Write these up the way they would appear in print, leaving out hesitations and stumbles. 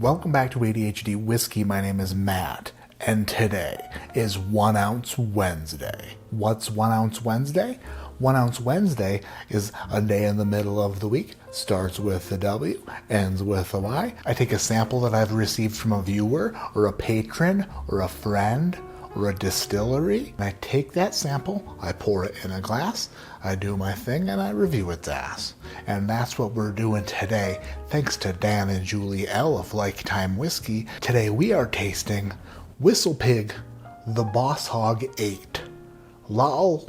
Welcome back to ADHD Whiskey. My name is Matt, and today is 1 Ounce Wednesday. What's 1 Ounce Wednesday? 1 Ounce Wednesday is a day in the middle of the week. Starts with a W, ends with a Y. I take a sample that I've received from a viewer, or a patron, or a friend, or a distillery, and I take that sample, I pour it in a glass, I do my thing, and I review its ass. And that's what we're doing today. Thanks to Dan and Julie L. of Lifetime Whiskey, today we are tasting WhistlePig, the Boss Hog VIII. Lapu,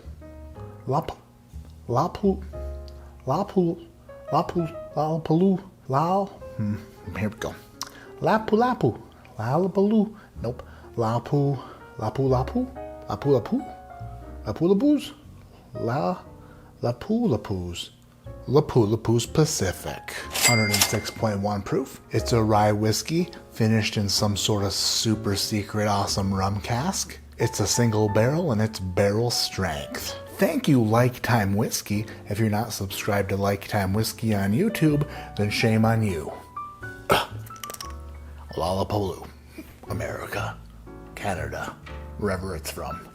here we go. Nope. Lapulapu's Pacific. 106.1 proof. It's a rye whiskey finished in some sort of super secret awesome rum cask. It's a single barrel and it's barrel strength. Thank you, Lifetime Whiskey. If you're not subscribed to Lifetime Whiskey on YouTube, then shame on you. Lollapaloo, America, Canada, wherever it's from.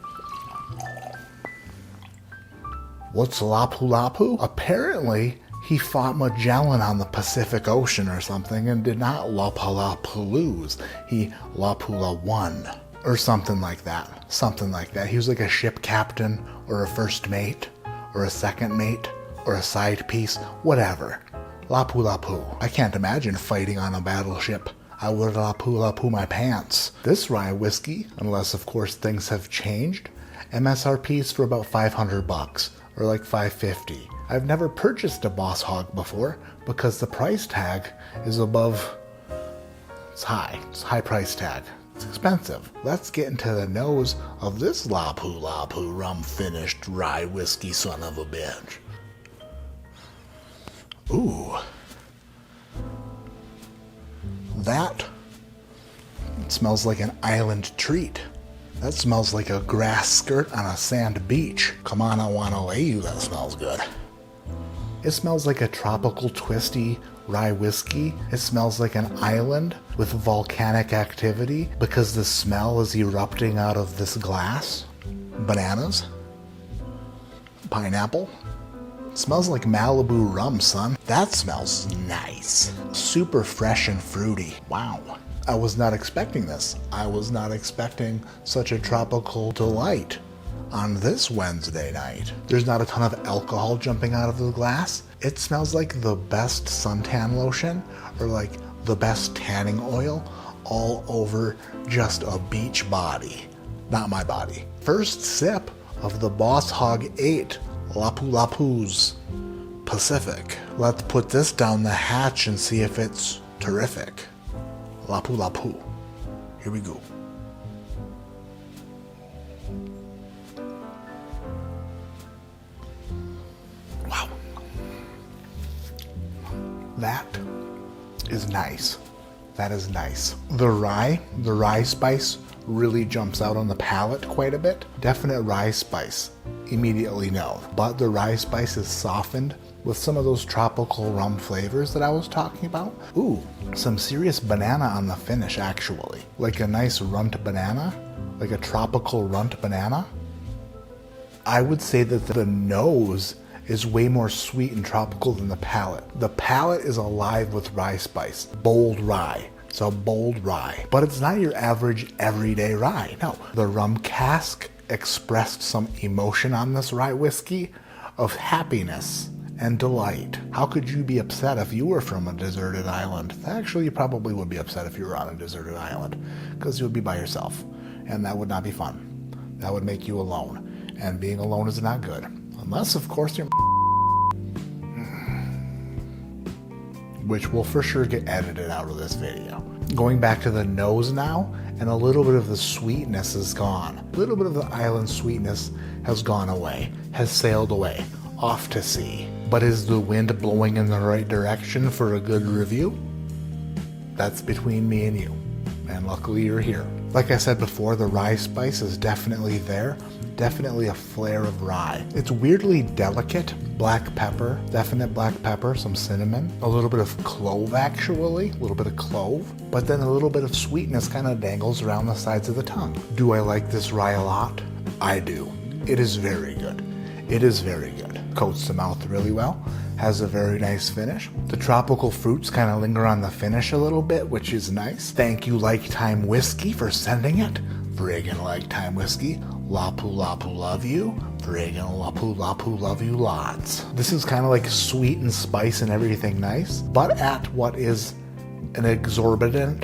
What's Lapu? Apparently, he fought Magellan on the Pacific Ocean or something and did not Lapalapalooze. He Lapula won. Or something like that. Something like that. He was like a ship captain, or a first mate, or a second mate, or a side piece, whatever. Lapu. I can't imagine fighting on a battleship. I would lapu my pants. This rye whiskey, unless of course things have changed, MSRP is for about $500, or like $550. I've never purchased a Boss Hog before because the price tag is above. It's high. It's a high price tag. It's expensive. Let's get into the nose of this Lapu rum finished rye whiskey son of a bitch. Ooh. That smells like an island treat. That smells like a grass skirt on a sand beach. Come on, I wanna lay you, that smells good. It smells like a tropical twisty rye whiskey. It smells like an island with volcanic activity because the smell is erupting out of this glass. Bananas. Pineapple. It smells like Malibu rum, son. That smells nice. Super fresh and fruity. Wow. I was not expecting this. I was not expecting such a tropical delight on this Wednesday night. There's not a ton of alcohol jumping out of the glass. It smells like the best suntan lotion or like the best tanning oil all over just a beach body. Not my body. First sip of the Boss Hog VIII, Lapu's Pacific. Let's put this down the hatch and see if it's terrific. Lapu. Here we go. Wow. That is nice. That is nice. The rye spice really jumps out on the palate quite a bit. Definite rye spice. Immediately no. But the rye spice is softened with some of those tropical rum flavors that I was talking about. Ooh, some serious banana on the finish actually. Like a nice runt banana, like a tropical runt banana. I would say that the nose is way more sweet and tropical than the palate. The palate is alive with rye spice. Bold rye. It's a bold rye. But it's not your average everyday rye. No. The rum cask expressed some emotion on this rye whiskey of happiness and delight. How could you be upset if you were from a deserted island? Actually, you probably would be upset if you were on a deserted island because you would be by yourself and that would not be fun. That would make you alone, and being alone is not good. Unless, of course, you're which will for sure get edited out of this video. Going back to the nose now, and a little bit of the sweetness is gone. A little bit of the island sweetness has gone away, has sailed away, off to sea. But is the wind blowing in the right direction for a good review? That's between me and you. And luckily you're here. Like I said before, the rye spice is definitely there. definitely a flare of rye. It's weirdly delicate. Black pepper, definite black pepper, some cinnamon, a little bit of clove actually, a little bit of clove, but then a little bit of sweetness kind of dangles around the sides of the tongue. Do I like this rye a lot? I do. It is very good. It is very good. Coats the mouth really well. Has a very nice finish. The tropical fruits kind of linger on the finish a little bit, which is nice. Thank you Lifetime Whiskey for sending it. Friggin' Lifetime Whiskey. Lapu Lapu love you. Friggin' Lapu Lapu love you lots. This is kind of like sweet and spice and everything nice, but at what is an exorbitant,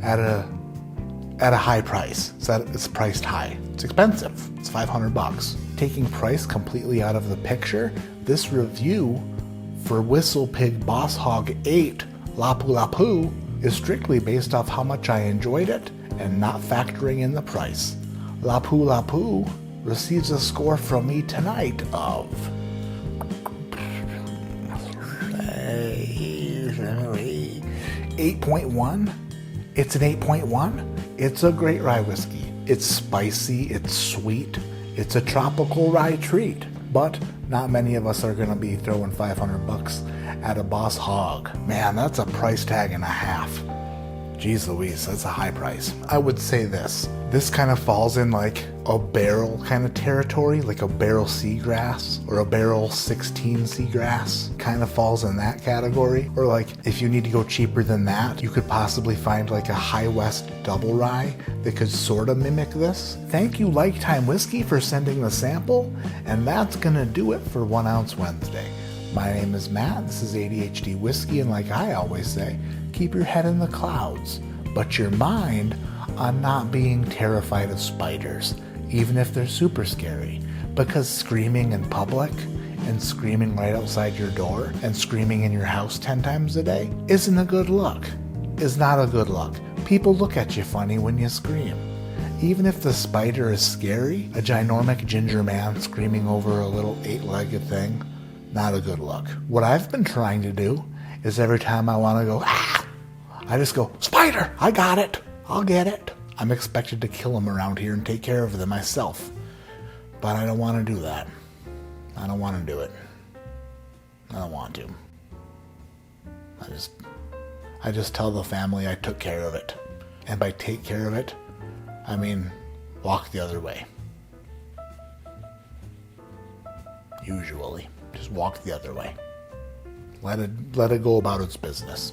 at a high price. It's priced high. It's expensive. It's $500. Taking price completely out of the picture, this review for WhistlePig Boss Hog VIII Lapu Lapu is strictly based off how much I enjoyed it and not factoring in the price. Lapu Lapu receives a score from me tonight of 8.1. It's an 8.1. It's a great rye whiskey. It's spicy, it's sweet, it's a tropical rye treat, but not many of us are going to be throwing $500 at a Boss Hog. Man, that's a price tag and a half. Jeez Louise, that's a high price. I would say this kind of falls in like a barrel kind of territory, like a barrel seagrass or a barrel 16 seagrass kind of falls in that category. Or like if you need to go cheaper than that, you could possibly find like a High West double rye that could sort of mimic this. Thank you Lifetime Whiskey for sending the sample, and that's gonna do it for 1 Ounce Wednesday. My name is Matt, this is ADHD Whiskey, and like I always say, keep your head in the clouds, but your mind on not being terrified of spiders, even if they're super scary, because screaming in public and screaming right outside your door and screaming in your house 10 times a day isn't a good look. Is not a good look. People look at you funny when you scream. Even if the spider is scary, a ginormic ginger man screaming over a little 8-legged thing, not a good look. What I've been trying to do is every time I want to go, I just go, spider, I got it. I'll get it. I'm expected to kill them around here and take care of them myself. But I don't want to do that. I don't want to do it. I don't want to. I just tell the family I took care of it. And by take care of it, I mean walk the other way. Usually. Just walk the other way. Let it go about its business.